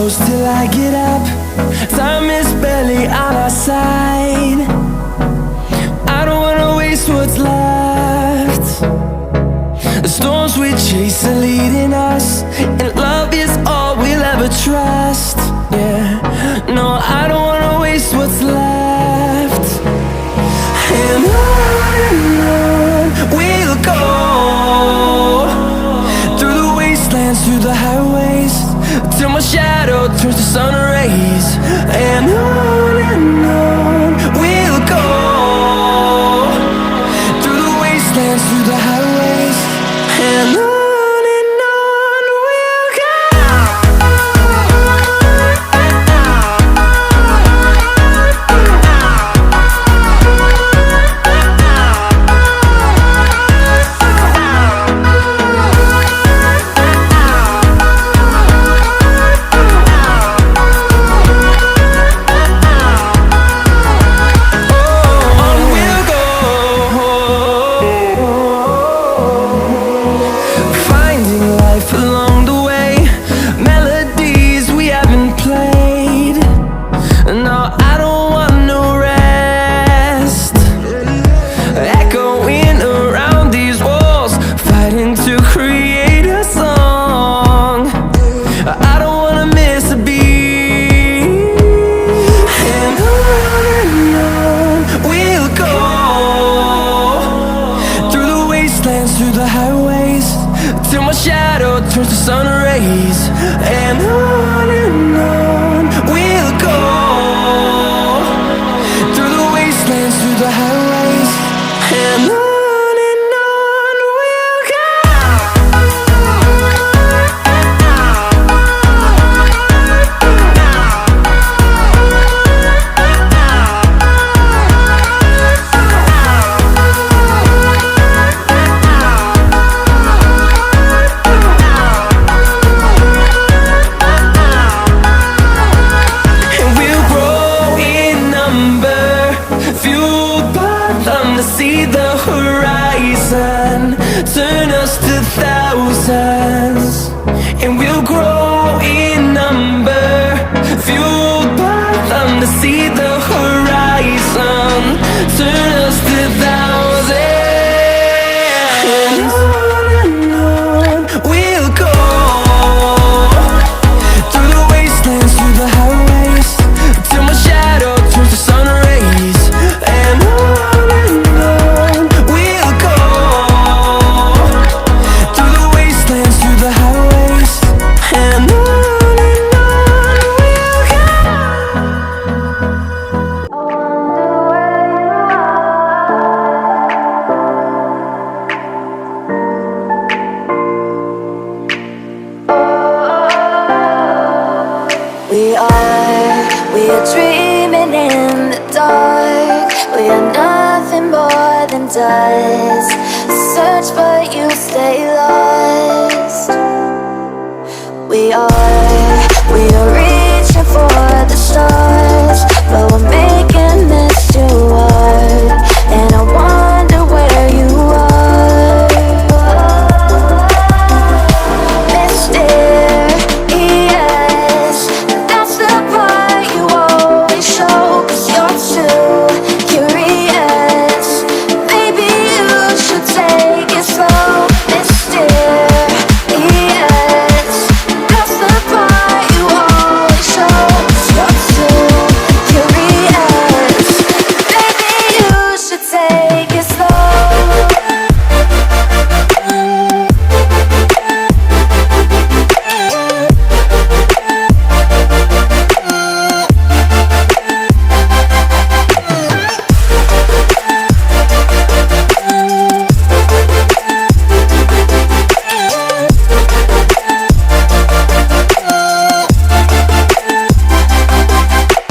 close till I get up. Time is barely on our side. I don't wanna waste what's left. The storms we chase are leading us, and love is all we'll ever trust. Yeah, no, I don't wanna waste what's left. And on we'll go, through the wastelands, through the highways, till my shadow turns to sun rays. And on we'll go, through the wastelands, through the highways, and on.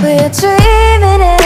We're dreaming